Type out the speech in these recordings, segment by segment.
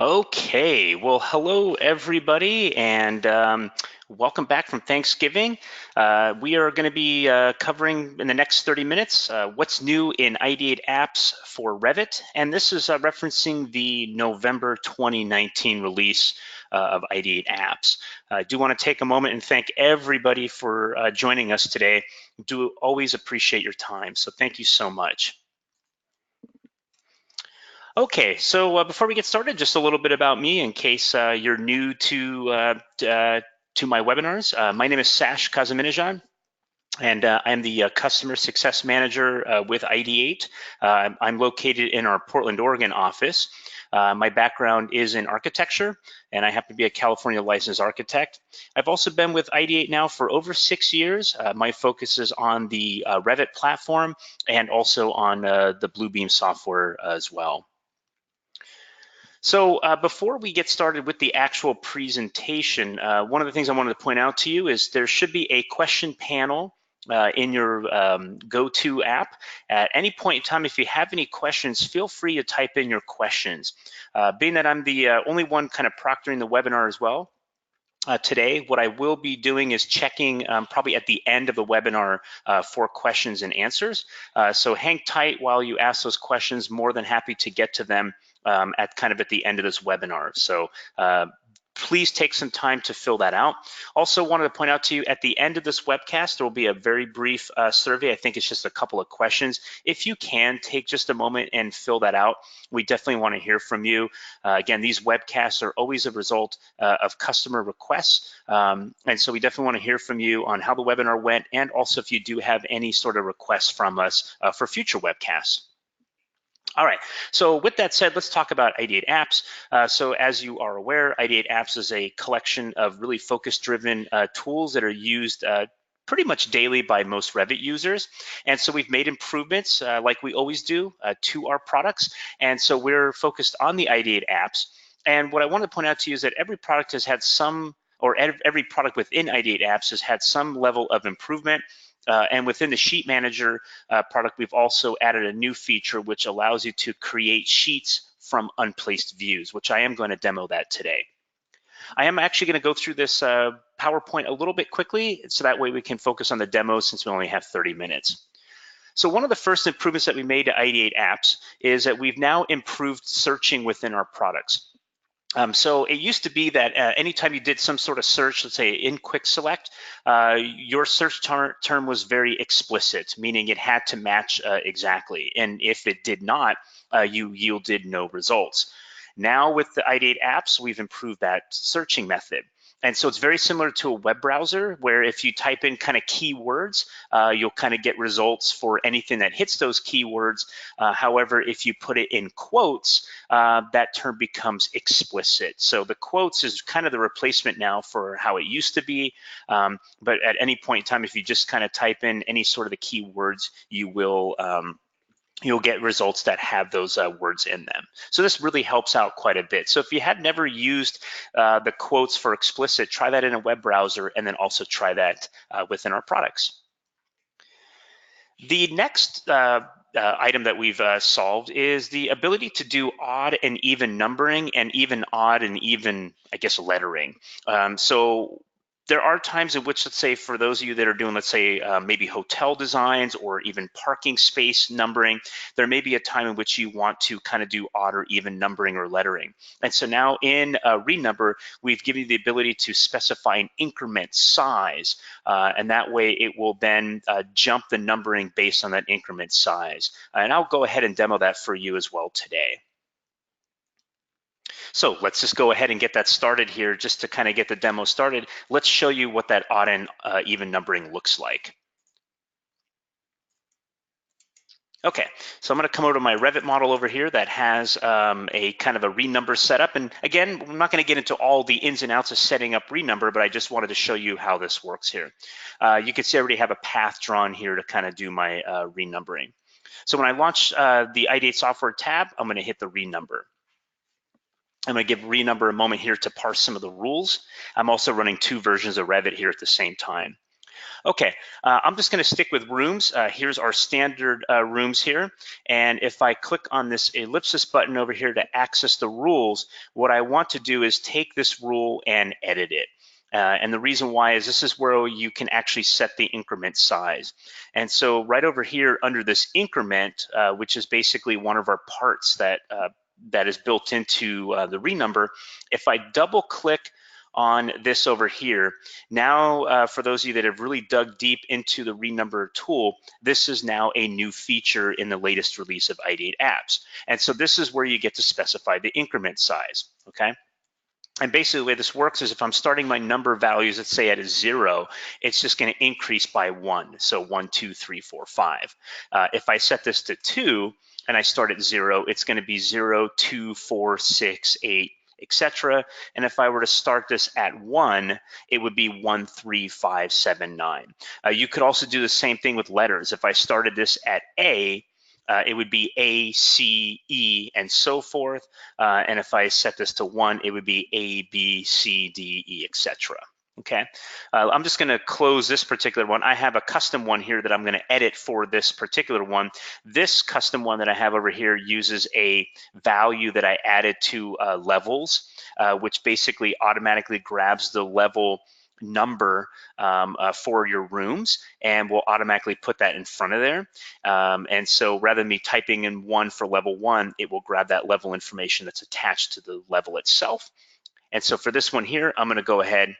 Okay, well, hello everybody, and welcome back from Thanksgiving. We are going to be covering in the next 30 minutes what's new in IdeateApps for Revit, and this is referencing the November 2019 release of IdeateApps. I do want to take a moment and thank everybody for joining us today. Do always appreciate your time, so thank you so much. Okay, so before we get started, just a little bit about me in case you're new to my webinars. My name is Sash Kazaminijan, and I'm the Customer Success Manager with Ideate. I'm located in our Portland, Oregon office. My background is in architecture, and I happen to be a California licensed architect. I've also been with Ideate now for over 6 years. My focus is on the Revit platform and also on the Bluebeam software as well. So before we get started with the actual presentation, one of the things I wanted to point out to you is there should be a question panel in your go-to app. At any point in time, if you have any questions, feel free to type in your questions. Being that I'm the only one kind of proctoring the webinar as well, today, what I will be doing is checking probably at the end of the webinar for questions and answers. So hang tight while you ask those questions. More than happy to get to them at the end of this webinar. So please take some time to fill that out. Also wanted to point out to you at the end of this webcast, there will be a very brief survey. I think it's just a couple of questions. If you can take just a moment and fill that out, we definitely want to hear from you. Again, these webcasts are always a result of customer requests. And so we definitely want to hear from you on how the webinar went, and also if you do have any sort of requests from us for future webcasts. All right, so with that said, let's talk about IdeateApps. So as you are aware, IdeateApps is a collection of really focus-driven tools that are used pretty much daily by most Revit users. And so we've made improvements like we always do to our products. And so we're focused on the IdeateApps. And what I want to point out to you is that every product has had some, or every product within IdeateApps has had some level of improvement. And within the Sheet Manager product, we've also added a new feature which allows you to create sheets from unplaced views, which I am going to demo that today. I am actually going to go through this PowerPoint a little bit quickly, so that way we can focus on the demo since we only have 30 minutes. So one of the first improvements that we made to IdeateApps is that we've now improved searching within our products. So it used to be that anytime you did some sort of search, let's say in Quick Select, your search term was very explicit, meaning it had to match exactly. And if it did not, you yielded no results. Now with the IdeateApps, we've improved that searching method. And so it's very similar to a web browser where if you type in kind of keywords, you'll kind of get results for anything that hits those keywords. However, if you put it in quotes, that term becomes explicit. So the quotes is kind of the replacement now for how it used to be. But at any point in time, if you just kind of type in any sort of the keywords, you will you'll get results that have those words in them. So this really helps out quite a bit. So if you had never used the quotes for explicit, try that in a web browser, and then also try that within our products. The next item that we've solved is the ability to do odd and even numbering, and even odd and even, I guess, lettering. So there are times in which, let's say, for those of you that are doing, let's say, maybe hotel designs or even parking space numbering, there may be a time in which you want to kind of do odd or even numbering or lettering. And so now in Renumber, we've given you the ability to specify an increment size, and that way it will then jump the numbering based on that increment size. And I'll go ahead and demo that for you as well today. So let's just go ahead and get that started here. Just to kind of get the demo started, let's show you what that odd and even numbering looks like. Okay, so I'm going to come over to my Revit model over here that has a kind of a renumber setup. And again, I'm not going to get into all the ins and outs of setting up renumber, but I just wanted to show you how this works here. You can see I already have a path drawn here to kind of do my renumbering. So when I launch the Ideate software tab, I'm going to hit the renumber. I'm going to give Renumber a moment here to parse some of the rules. I'm also running two versions of Revit here at the same time. Okay, I'm just gonna stick with rooms. Here's our standard rooms here. And if I click on this ellipsis button over here to access the rules, what I want to do is take this rule and edit it. And the reason why is this is where you can actually set the increment size. And so right over here under this increment, which is basically one of our parts that is built into the renumber, if I double click on this over here, now for those of you that have really dug deep into the renumber tool, this is now a new feature in the latest release of IdeateApps. And so this is where you get to specify the increment size, okay? And basically the way this works is if I'm starting my number values, let's say at a 0, it's just gonna increase by 1. So 1, 2, 3, 4, 5. If I set this to 2 and I start at 0, it's gonna be 0, 2, 4, 6, 8, etc. And if I were to start this at 1, it would be 1, 3, 5, 7, 9. You could also do the same thing with letters. If I started this at A, it would be A, C, E, and so forth. And if I set this to 1, it would be A, B, C, D, E, etc. Okay, I'm just gonna close this particular one. I have a custom one here that I'm gonna edit for this particular one. This custom one that I have over here uses a value that I added to levels, which basically automatically grabs the level number for your rooms and will automatically put that in front of there. And so rather than me typing in 1 for level 1, it will grab that level information that's attached to the level itself. And so for this one here, I'm gonna go ahead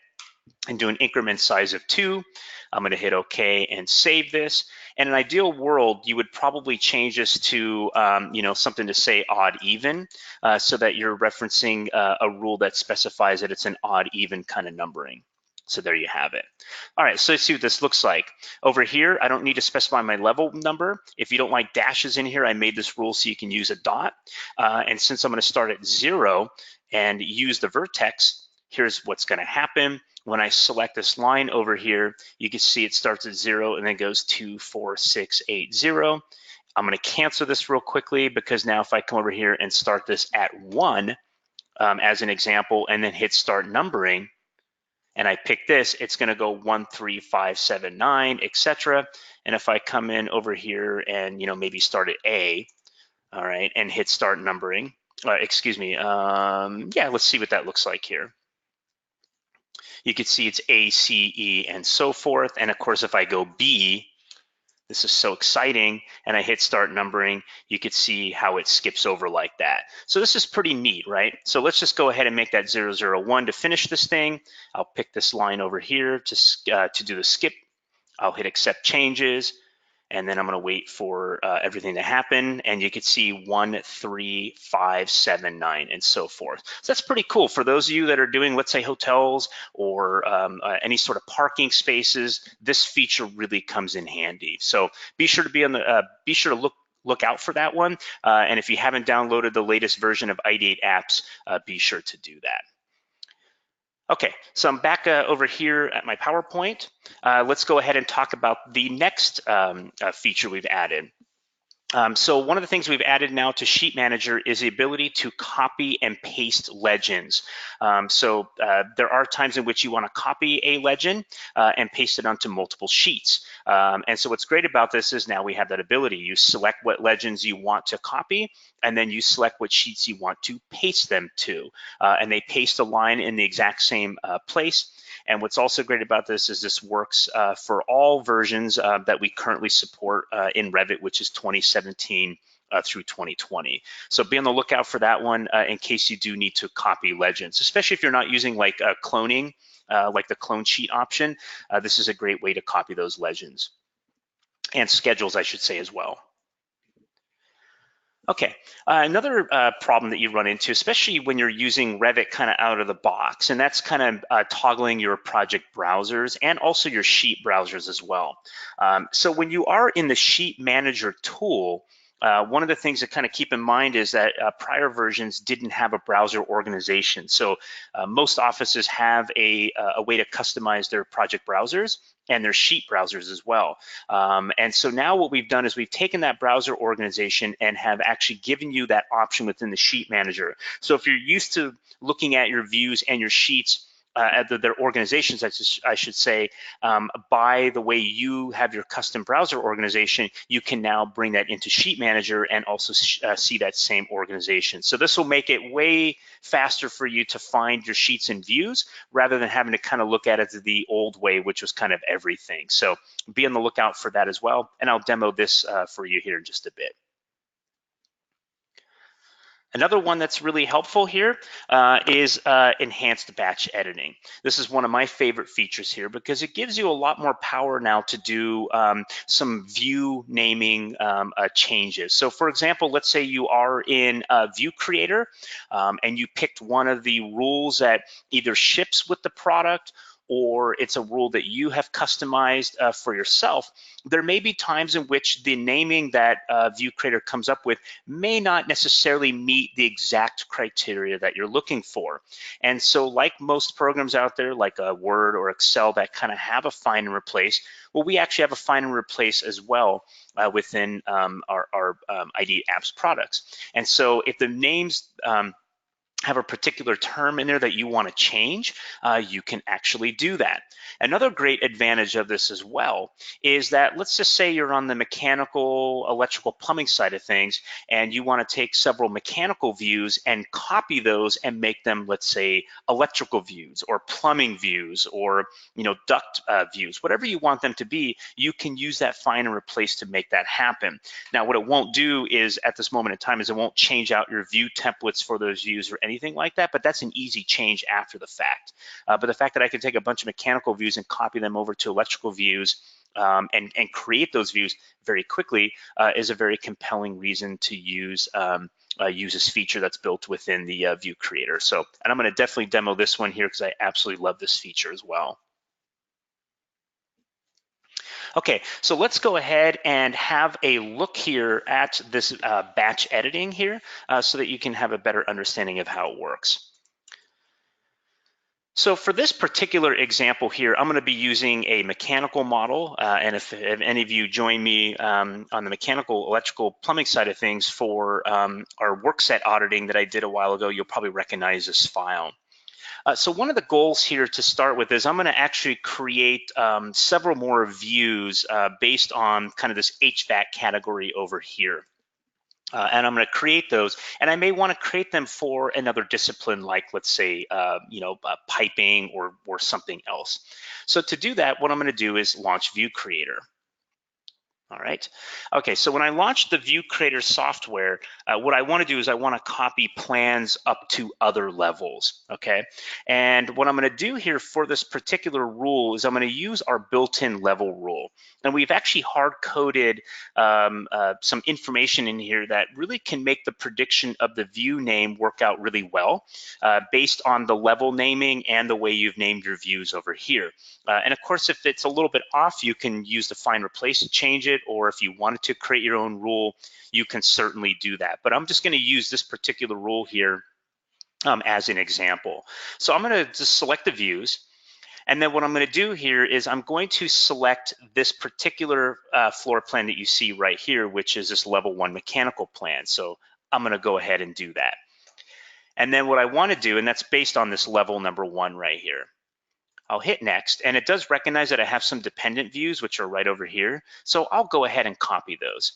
and do an increment size of 2. I'm gonna hit OK and save this. In an ideal world, you would probably change this to something to say odd even, so that you're referencing a rule that specifies that it's an odd even kind of numbering. So there you have it. All right, so let's see what this looks like. Over here, I don't need to specify my level number. If you don't like dashes in here, I made this rule so you can use a dot. And since I'm gonna start at 0 and use the vertex, here's what's gonna happen. When I select this line over here, you can see it starts at 0 and then goes 2, 4, 6, 8, 0. I'm gonna cancel this real quickly because now if I come over here and start this at 1 as an example and then hit start numbering, and I pick this, it's gonna go 1, 3, 5, 7, 9, etc. And if I come in over here and maybe start at A, all right, and hit start numbering, yeah, let's see what that looks like here. You can see it's A, C, E, and so forth. And of course, if I go B, this is so exciting, and I hit start numbering, you could see how it skips over like that. So this is pretty neat, right? So let's just go ahead and make that 001 to finish this thing. I'll pick this line over here to do the skip. I'll hit accept changes, and then I'm gonna wait for everything to happen, and you can see 1, 3, 5, 7, 9, and so forth. So that's pretty cool for those of you that are doing, let's say, hotels or any sort of parking spaces. This feature really comes in handy. So be sure to look out for that one. And if you haven't downloaded the latest version of IdeateApps, be sure to do that. Okay, so I'm back over here at my PowerPoint. Let's go ahead and talk about the next feature we've added. So one of the things we've added now to Sheet Manager is the ability to copy and paste legends. There are times in which you want to copy a legend and paste it onto multiple sheets. And so what's great about this is now we have that ability. You select what legends you want to copy, and then you select what sheets you want to paste them to. And they paste a line in the exact same place. And what's also great about this is this works for all versions that we currently support in Revit, which is 2017 through 2020. So be on the lookout for that one in case you do need to copy legends, especially if you're not using like cloning, like the clone sheet option. This is a great way to copy those legends and schedules, I should say, as well. Okay, another problem that you run into, especially when you're using Revit kind of out of the box, and that's kind of toggling your project browsers and also your sheet browsers as well. So when you are in the Sheet Manager tool, one of the things to kind of keep in mind is that prior versions didn't have a browser organization. So most offices have a way to customize their project browsers and their sheet browsers as well. And so now what we've done is we've taken that browser organization and have actually given you that option within the Sheet Manager. So if you're used to looking at your views and your sheets their organizations, I should say, by the way you have your custom browser organization, you can now bring that into Sheet Manager and also see that same organization. So this will make it way faster for you to find your sheets and views rather than having to kind of look at it the old way, which was kind of everything. So be on the lookout for that as well. And I'll demo this for you here in just a bit. Another one that's really helpful here is enhanced batch editing. This is one of my favorite features here because it gives you a lot more power now to do some view naming changes. So for example, let's say you are in ViewCreator and you picked one of the rules that either ships with the product or it's a rule that you have customized for yourself. There may be times in which the naming that ViewCreator comes up with may not necessarily meet the exact criteria that you're looking for. And so like most programs out there, like Word or Excel that kind of have a find and replace, well, we actually have a find and replace as well within our IdeateApps products. And so if the names have a particular term in there that you want to change, you can actually do that. Another great advantage of this as well is that let's just say you're on the mechanical, electrical, plumbing side of things, and you want to take several mechanical views and copy those and make them, let's say, electrical views or plumbing views or duct views, whatever you want them to be. You can use that find and replace to make that happen. Now, what it won't do is at this moment in time is it won't change out your view templates for those views or anything like that, but that's an easy change after the fact. But the fact that I can take a bunch of mechanical views and copy them over to electrical views and create those views very quickly is a very compelling reason to use this feature that's built within the ViewCreator. So, and I'm going to definitely demo this one here because I absolutely love this feature as well. Okay, so let's go ahead and have a look here at this batch editing here so that you can have a better understanding of how it works. So for this particular example here, I'm going to be using a mechanical model. And if any of you join me on the mechanical, electrical, plumbing side of things for our workset auditing that I did a while ago, you'll probably recognize this file. So one of the goals here to start with is I'm going to actually create several more views based on kind of this HVAC category over here. And I'm going to create those, and I may want to create them for another discipline, like let's say, piping or something else. So to do that, what I'm going to do is launch ViewCreator. All right. Okay, so when I launch the ViewCreator software, what I want to do is I want to copy plans up to other levels, okay? And what I'm going to do here for this particular rule is I'm going to use our built-in level rule. And we've actually hard-coded some information in here that really can make the prediction of the view name work out really well based on the level naming and the way you've named your views over here. And of course, if it's a little bit off, you can use the find replace to change it, or if you wanted to create your own rule, you can certainly do that. But I'm just going to use this particular rule here as an example. So I'm going to just select the views. And then what I'm going to do here is I'm going to select this particular floor plan that you see right here, which is this level 1 mechanical plan. So I'm going to go ahead and do that. And then what I want to do, and that's based on this level number 1 right here. I'll hit next, and it does recognize that I have some dependent views, which are right over here. So I'll go ahead and copy those.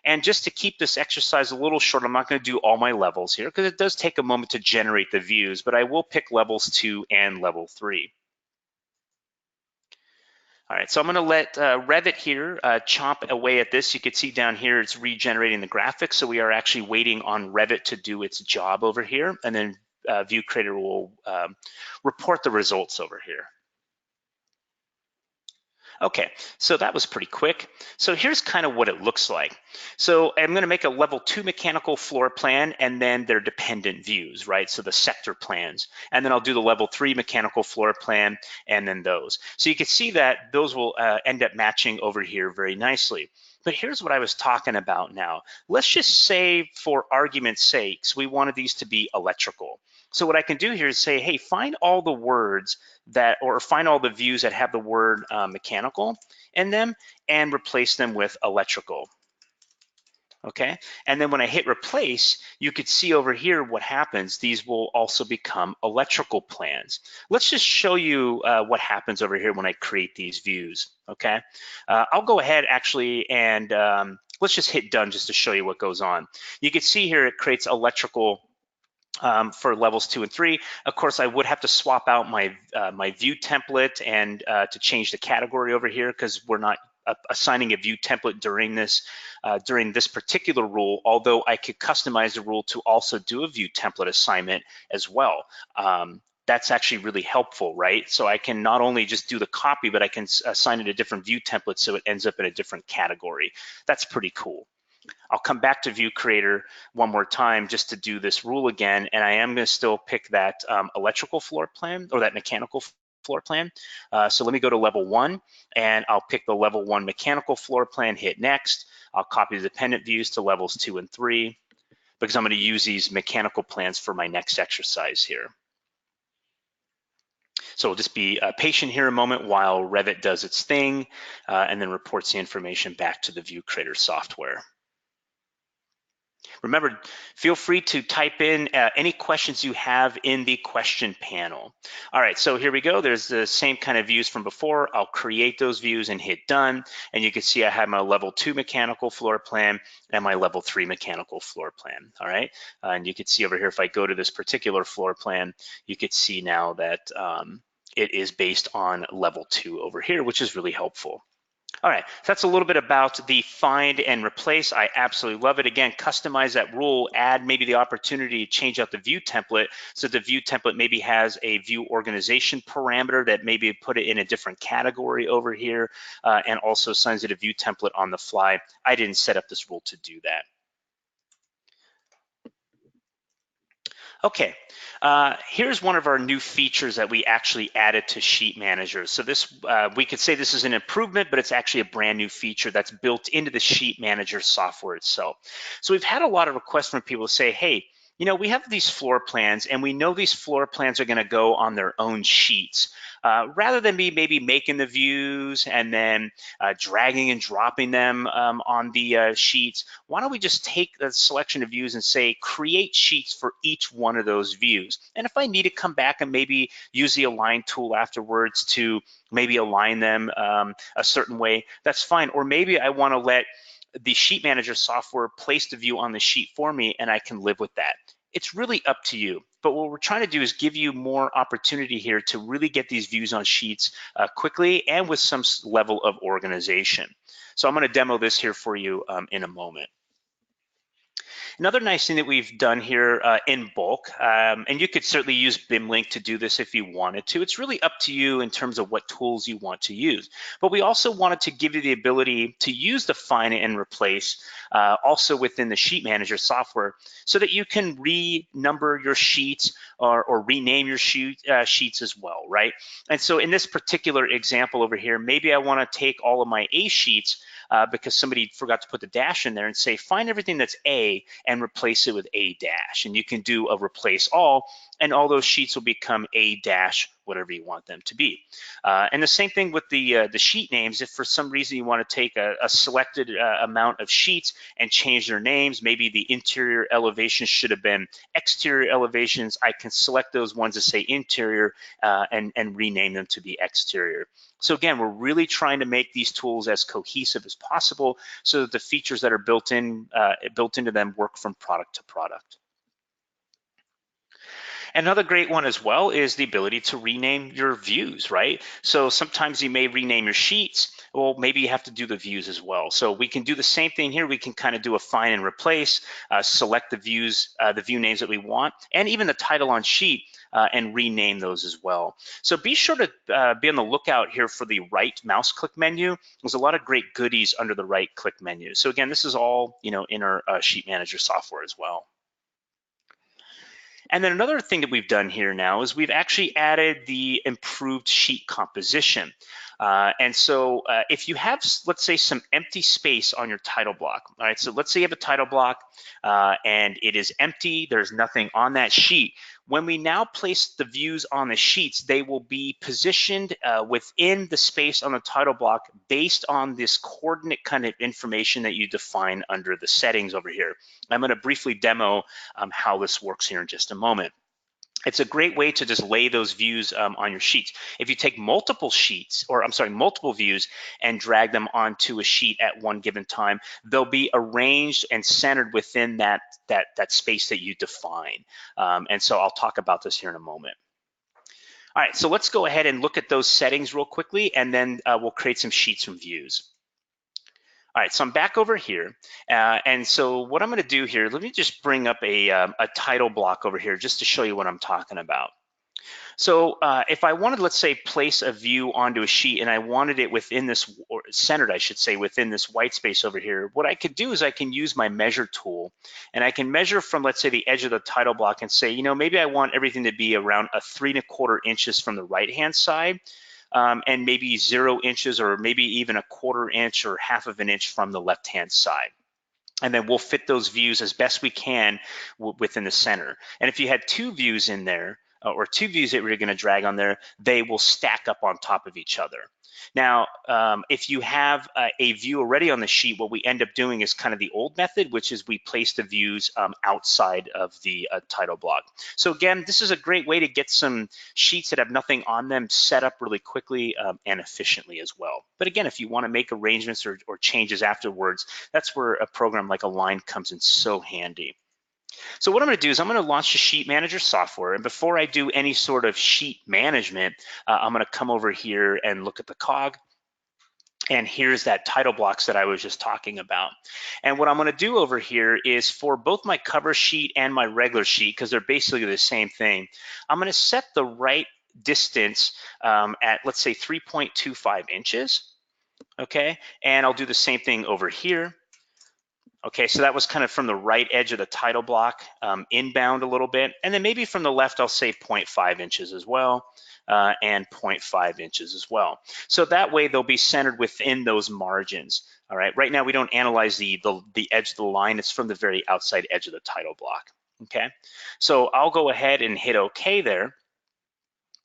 And just to keep this exercise a little short, I'm not going to do all my levels here because it does take a moment to generate the views, but I will pick levels 2 and level 3. All right, so I'm going to let Revit here chomp away at this. You can see down here it's regenerating the graphics, so we are actually waiting on Revit to do its job over here, and then ViewCreator will report the results over here. Okay, so that was pretty quick. So here's kind of what it looks like. So I'm going to make a level 2 mechanical floor plan and then their dependent views, right? So the sector plans. And then I'll do the level 3 mechanical floor plan and then those. So you can see that those will end up matching over here very nicely. But here's what I was talking about now. Let's just say, for argument's sakes, we wanted these to be electrical. So what I can do here is say, hey, find all the words that, or find all the views that have the word mechanical in them and replace them with electrical. okay? And then when I hit replace, you could see over here what happens. These will also become electrical plans. Let's just show you what happens over here when I create these views, okay? I'll go ahead actually and let's just hit done just to show you what goes on. You can see here it creates electrical for levels 2 and 3. Of course, I would have to swap out my my view template and to change the category over here because we're not assigning a view template during this particular rule, although I could customize the rule to also do a view template assignment as well. That's actually really helpful, right? So I can not only just do the copy, but I can assign it a different view template so it ends up in a different category. That's pretty cool. I'll come back to ViewCreator one more time just to do this rule again, and I am going to still pick that electrical floor plan or that mechanical floor plan. So let me go to level 1, and I'll pick the level 1 mechanical floor plan, hit next. I'll copy the dependent views to levels 2 and 3 because I'm going to use these mechanical plans for my next exercise here. So we'll just be patient here a moment while Revit does its thing and then reports the information back to the ViewCreator software. Remember, feel free to type in any questions you have in the question panel. All right, so here we go. There's the same kind of views from before. I'll create those views and hit done. And you can see I have my level 2 mechanical floor plan and my level 3 mechanical floor plan. All right, and you can see over here, if I go to this particular floor plan, you could see now that it is based on level 2 over here, which is really helpful. All right, so that's a little bit about the find and replace. I absolutely love it. Again, customize that rule, add maybe the opportunity to change out the view template so the view template maybe has a view organization parameter that maybe put it in a different category over here and also assigns it a view template on the fly. I didn't set up this rule to do that. Okay, here's one of our new features that we actually added to Sheet Manager. So this, we could say this is an improvement, but it's actually a brand new feature that's built into the Sheet Manager software itself. So we've had a lot of requests from people to say, hey, you know, we have these floor plans and we know these floor plans are gonna go on their own sheets. Rather than me maybe making the views and then dragging and dropping them on the sheets, why don't we just take the selection of views and say, create sheets for each one of those views. And if I need to come back and maybe use the align tool afterwards to maybe align them a certain way, that's fine. Or maybe I wanna let the Sheet Manager software place the view on the sheet for me and I can live with that. It's really up to you. But what we're trying to do is give you more opportunity here to really get these views on sheets quickly and with some level of organization. So I'm going to demo this here for you in a moment. Another nice thing that we've done here in bulk, and you could certainly use BIMlink to do this if you wanted to. It's really up to you in terms of what tools you want to use. But we also wanted to give you the ability to use the find and replace also within the Sheet Manager software so that you can renumber your sheets or rename your sheets as well, right? And so in this particular example over here, maybe I want to take all of my A sheets because somebody forgot to put the dash in there and say, find everything that's A and replace it with A dash. And you can do a replace all, and all those sheets will become A dash, whatever you want them to be. And the same thing with the sheet names. If for some reason you want to take a selected amount of sheets and change their names, maybe the interior elevations should have been exterior elevations, I can select those ones that say interior and rename them to be exterior. So again, we're really trying to make these tools as cohesive as possible so that the features that are built into them work from product to product. Another great one as well is the ability to rename your views, right? So sometimes you may rename your sheets. Well, maybe you have to do the views as well. So we can do the same thing here. We can kind of do a find and replace, select the views, the view names that we want, and even the title on sheet, and rename those as well. So be sure to be on the lookout here for the right mouse click menu. There's a lot of great goodies under the right click menu. So again, this is all, you know, in our Sheet Manager software as well. And then another thing that we've done here now is we've actually added the improved sheet composition. And so if you have, let's say, some empty space on your title block, all right, so let's say you have a title block and it is empty, there's nothing on that sheet. When we now place the views on the sheets, they will be positioned within the space on the title block based on this coordinate kind of information that you define under the settings over here. I'm going to briefly demo how this works here in just a moment. It's a great way to just lay those views on your sheets. If you take multiple sheets, or I'm sorry, multiple views and drag them onto a sheet at one given time, they'll be arranged and centered within that space that you define. And so I'll talk about this here in a moment. All right, so let's go ahead and look at those settings real quickly, and then we'll create some sheets from views. All right, so I'm back over here. And so what I'm gonna do here, let me just bring up a title block over here just to show you what I'm talking about. So if I wanted, let's say, place a view onto a sheet and I wanted it within this, or centered, I should say, within this white space over here, what I could do is I can use my measure tool and I can measure from, let's say, the edge of the title block and say, you know, maybe I want everything to be around 3 1/4 inches from the right-hand side. And maybe 0 inches or maybe even 1/4 inch or 1/2 inch from the left-hand side. And then we'll fit those views as best we can within the center. And if you had 2 views in there, or 2 views that we're gonna drag on there, they will stack up on top of each other. Now, if you have a view already on the sheet, what we end up doing is kind of the old method, which is we place the views outside of the title block. So again, this is a great way to get some sheets that have nothing on them set up really quickly and efficiently as well. But again, if you want to make arrangements or changes afterwards, that's where a program like Align comes in so handy. So what I'm going to do is I'm going to launch the Sheet Manager software, and before I do any sort of sheet management, I'm going to come over here and look at the cog. And here's that title blocks that I was just talking about. And what I'm going to do over here is for both my cover sheet and my regular sheet, because they're basically the same thing, I'm going to set the right distance at, let's say, 3.25 inches. Okay, and I'll do the same thing over here. Okay, so that was kind of from the right edge of the title block, inbound a little bit. And then maybe from the left, I'll say 0.5 inches as well, and 0.5 inches as well. So that way they'll be centered within those margins. All right, right now we don't analyze the edge of the line. It's from the very outside edge of the title block. Okay, so I'll go ahead and hit OK there.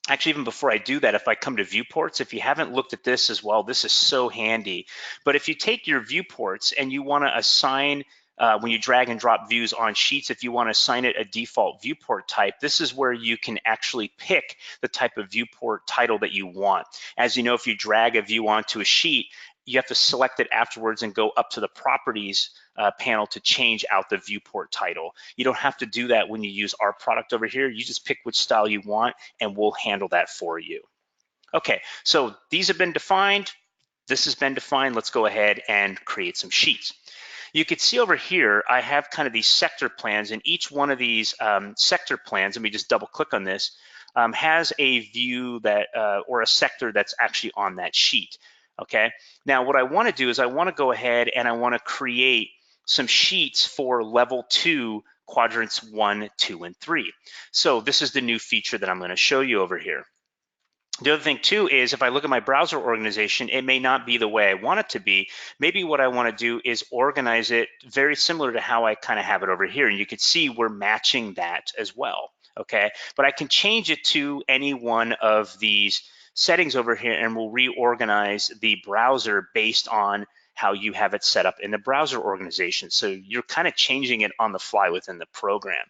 Actually, even before I do that, if I come to viewports, if you haven't looked at this as well, this is so handy. But if you take your viewports and you want to assign, when you drag and drop views on sheets, if you want to assign it a default viewport type, this is where you can actually pick the type of viewport title that you want. As you know, if you drag a view onto a sheet, you have to select it afterwards and go up to the properties panel to change out the viewport title. You don't have to do that when you use our product over here. You just pick which style you want and we'll handle that for you. Okay, so these have been defined. This has been defined. Let's go ahead and create some sheets. You can see over here, I have kind of these sector plans, and each one of these sector plans, let me just double click on this, has a view that, or a sector that's actually on that sheet. Okay, now what I want to do is I want to go ahead and I want to create some sheets for level 2, quadrants 1, 2, and 3. So this is the new feature that I'm going to show you over here. The other thing too is if I look at my browser organization, it may not be the way I want it to be. Maybe what I want to do is organize it very similar to how I kind of have it over here. And you can see we're matching that as well. Okay, but I can change it to any one of these settings over here and we'll reorganize the browser based on how you have it set up in the browser organization. So you're kind of changing it on the fly within the program.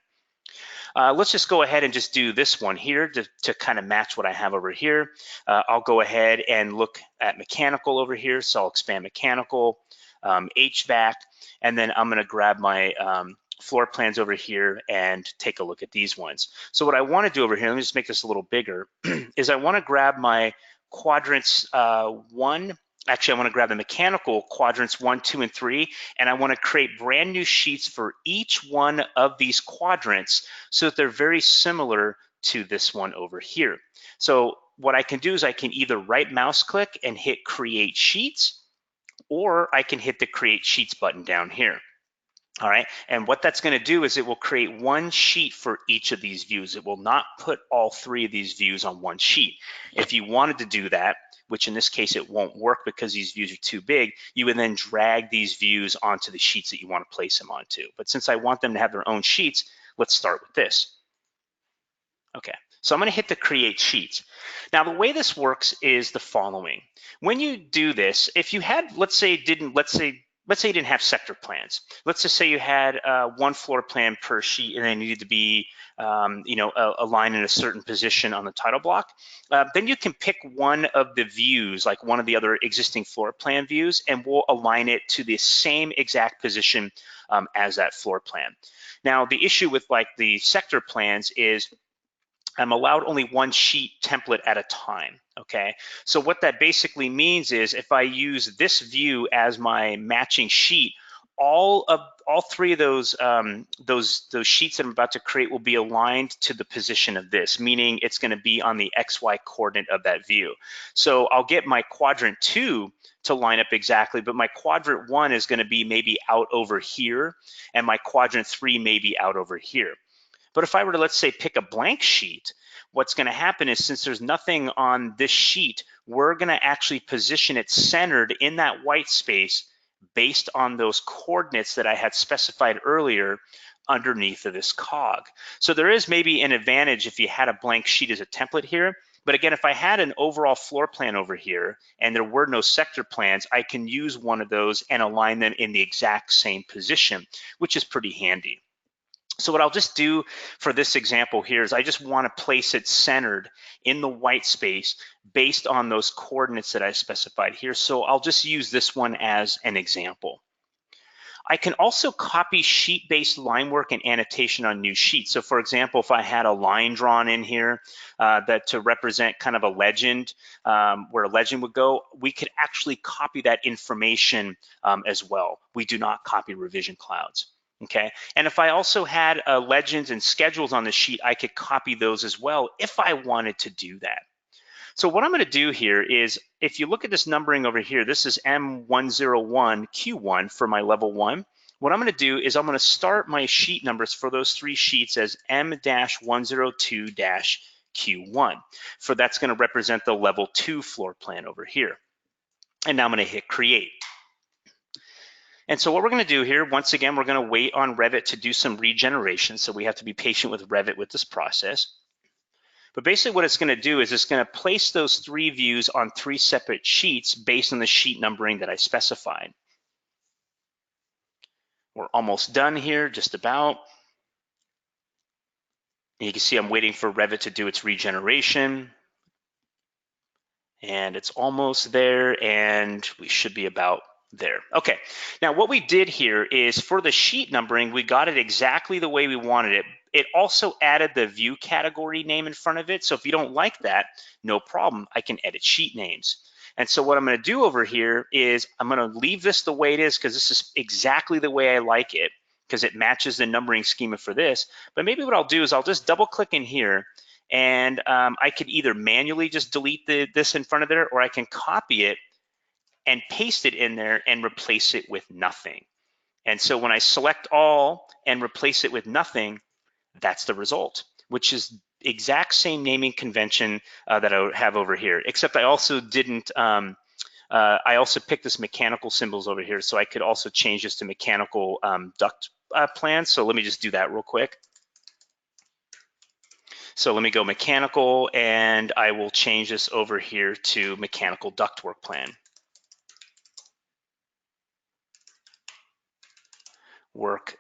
Let's just go ahead and just do this one here to kind of match what I have over here. I'll go ahead and look at mechanical over here. So I'll expand mechanical, HVAC, and then I'm gonna grab my floor plans over here and take a look at these ones. So what I want to do over here, let me just make this a little bigger, is I want to grab my quadrants 1. Actually, I want to grab the mechanical quadrants 1, 2, and 3, and I want to create brand new sheets for each one of these quadrants so that they're very similar to this one over here. So what I can do is I can either right mouse click and hit create sheets, or I can hit the create sheets button down here. All right, and what that's going to do is it will create one sheet for each of these views. It will not put all 3 of these views on one sheet. If you wanted to do that, which in this case it won't work because these views are too big, you would then drag these views onto the sheets that you want to place them onto. But since I want them to have their own sheets, let's start with this. Okay, so I'm going to hit the create sheet. Now the way this works is the following. When you do this, if you had, let's say you didn't have sector plans. Let's just say you had one floor plan per sheet and they needed to be aligned in a certain position on the title block. Then you can pick one of the views, like one of the other existing floor plan views, and we'll align it to the same exact position as that floor plan. Now the issue with like the sector plans is I'm allowed only one sheet template at a time, okay? So what that basically means is if I use this view as my matching sheet, all three of those sheets that I'm about to create will be aligned to the position of this, meaning it's going to be on the XY coordinate of that view. So I'll get my quadrant 2 to line up exactly, but my quadrant 1 is going to be maybe out over here, and my quadrant 3 may be out over here. But if I were to, let's say, pick a blank sheet, what's going to happen is since there's nothing on this sheet, we're going to actually position it centered in that white space based on those coordinates that I had specified earlier underneath of this cog. So there is maybe an advantage if you had a blank sheet as a template here. But again, if I had an overall floor plan over here and there were no sector plans, I can use one of those and align them in the exact same position, which is pretty handy. So what I'll just do for this example here is I just want to place it centered in the white space based on those coordinates that I specified here. So I'll just use this one as an example. I can also copy sheet-based line work and annotation on new sheets. So for example, if I had a line drawn in here that to represent kind of a legend, where a legend would go, we could actually copy that information as well. We do not copy revision clouds. Okay, and if I also had legends and schedules on the sheet, I could copy those as well if I wanted to do that. So what I'm going to do here is, if you look at this numbering over here, this is M101Q1 for my level 1. What I'm going to do is I'm going to start my sheet numbers for those 3 sheets as M-102-Q1. For that's going to represent the level 2 floor plan over here. And now I'm going to hit create. And so what we're going to do here, once again, we're going to wait on Revit to do some regeneration. So we have to be patient with Revit with this process. But basically what it's going to do is it's going to place those 3 views on 3 separate sheets based on the sheet numbering that I specified. We're almost done here, just about. And you can see I'm waiting for Revit to do its regeneration. And it's almost there, and we should be about there. Okay, now what we did here is for the sheet numbering, we got it exactly the way we wanted it. It also added the view category name in front of it. So if you don't like that, no problem, I can edit sheet names. And so what I'm going to do over here is I'm going to leave this the way it is because this is exactly the way I like it because it matches the numbering schema for this. But maybe what I'll do is I'll just double click in here, and I could either manually just delete this in front of there, or I can copy it and paste it in there and replace it with nothing. And so when I select all and replace it with nothing, that's the result, which is exact same naming convention that I have over here, except I also didn't, I also picked this mechanical symbols over here, so I could also change this to mechanical duct plan. So let me just do that real quick. So let me go mechanical, and I will change this over here to mechanical ductwork plan. Work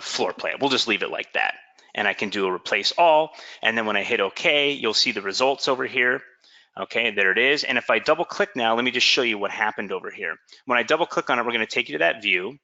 floor plan. We'll just leave it like that. And I can do a replace all. And then when I hit OK, you'll see the results over here. Okay, there it is. And if I double click now, let me just show you what happened over here. When I double click on it, we're going to take you to that view.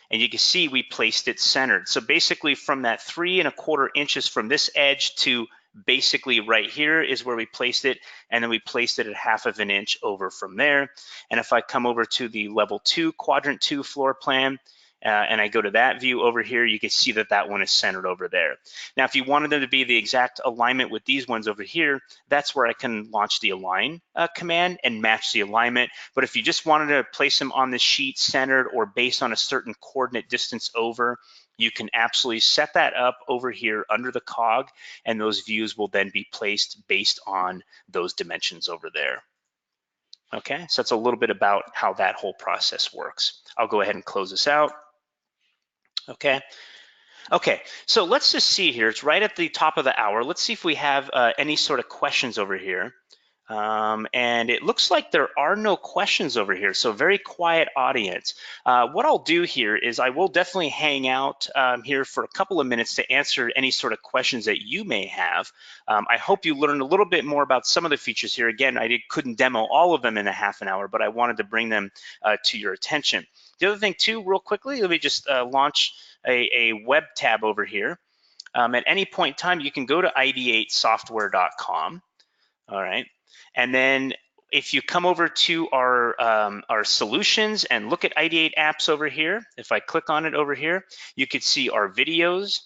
And you can see we placed it centered. So basically from that 3 1/4 inches from this edge to basically right here is where we placed it. And then we placed it at 1/2 inch over from there. And if I come over to the level 2, quadrant 2 floor plan, and I go to that view over here, you can see that that one is centered over there. Now, if you wanted them to be the exact alignment with these ones over here, that's where I can launch the align command and match the alignment. But if you just wanted to place them on the sheet centered or based on a certain coordinate distance over, you can absolutely set that up over here under the cog, and those views will then be placed based on those dimensions over there. Okay, so that's a little bit about how that whole process works. I'll go ahead and close this out. Okay, Okay, so let's just see here. It's right at the top of the hour. Let's see if we have any sort of questions over here. And it looks like there are no questions over here, so very quiet audience. What I'll do here is I will definitely hang out here for a couple of minutes to answer any sort of questions that you may have. I hope you learned a little bit more about some of the features here. Again, couldn't demo all of them in a half an hour, but I wanted to bring them to your attention. The other thing too, real quickly, let me just launch a web tab over here. At any point in time, you can go to IdeateSoftware.com. All right. And then if you come over to our solutions and look at IdeateApps over here, if I click on it over here, you could see our videos.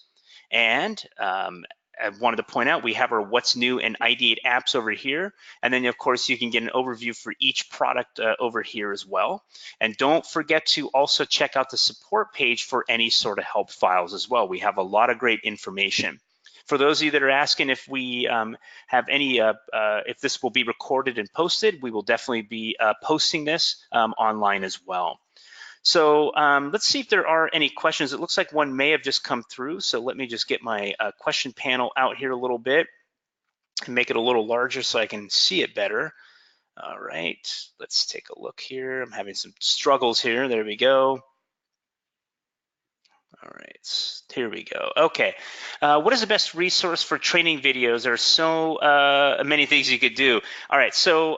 And I wanted to point out, we have our What's New in IdeateApps over here. And then, of course, you can get an overview for each product over here as well. And don't forget to also check out the support page for any sort of help files as well. We have a lot of great information. For those of you that are asking if we have any, if this will be recorded and posted, we will definitely be posting this online as well. So let's see if there are any questions. It looks like one may have just come through. So let me just get my question panel out here a little bit and make it a little larger so I can see it better. All right, let's take a look here. I'm having some struggles here. There we go. All right, here we go. Okay, what is the best resource for training videos? There are so many things you could do. All right, so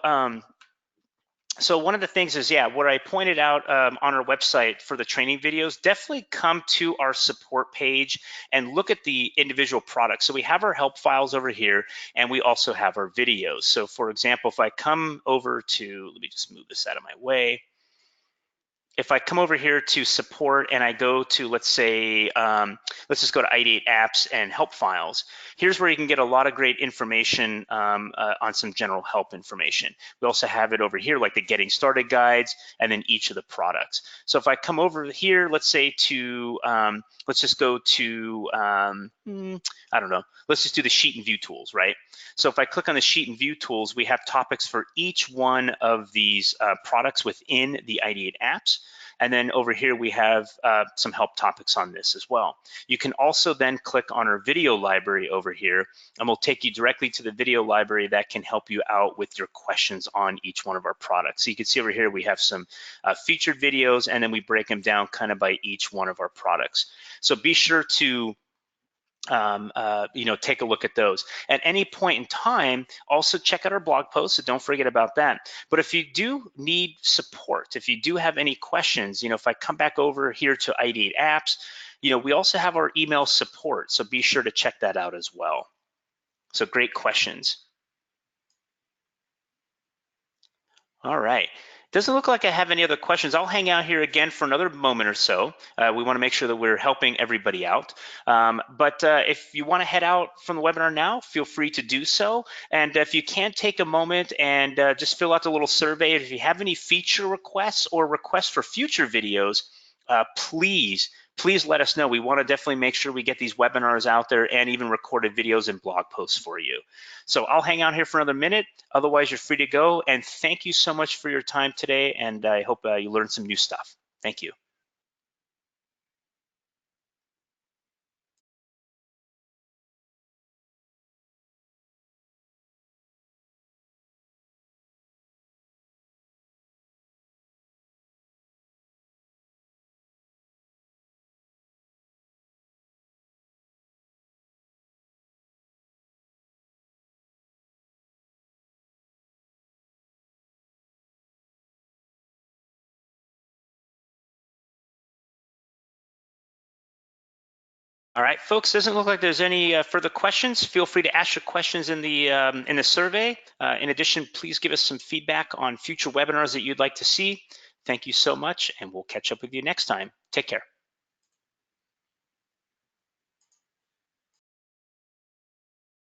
so one of the things is, yeah, what I pointed out on our website for the training videos, definitely come to our support page and look at the individual products. So we have our help files over here, and we also have our videos. So for example, if I come over to, let me just move this out of my way. If I come over here to support and I go to, let's say, let's just go to IdeateApps and help files. Here's where you can get a lot of great information on some general help information. We also have it over here, like the getting started guides, and then each of the products. So if I come over here, let's say to, let's just go to, I don't know, let's just do the sheet and view tools, right? So if I click on the sheet and view tools, we have topics for each one of these products within the IdeateApps. And then over here, we have some help topics on this as well. You can also then click on our video library over here, and we'll take you directly to the video library that can help you out with your questions on each one of our products. So you can see over here, we have some featured videos, and then we break them down kind of by each one of our products. So be sure to take a look at those. At any point in time, also check out our blog posts, so don't forget about that. But if you do need support, if you do have any questions, if I come back over here to IdeateApps, we also have our email support, so be sure to check that out as well. So great questions. All right. Doesn't look like I have any other questions. I'll hang out here again for another moment or so. We want to make sure that we're helping everybody out. But if you want to head out from the webinar now, feel free to do so. And if you can't take a moment and just fill out the little survey, if you have any feature requests or requests for future videos, please let us know. We want to definitely make sure we get these webinars out there and even recorded videos and blog posts for you. So I'll hang out here for another minute. Otherwise, you're free to go. And thank you so much for your time today. And I hope you learned some new stuff. Thank you. All right, folks, doesn't look like there's any further questions. Feel free to ask your questions in the survey. In addition, please give us some feedback on future webinars that you'd like to see. Thank you so much, and we'll catch up with you next time. Take care.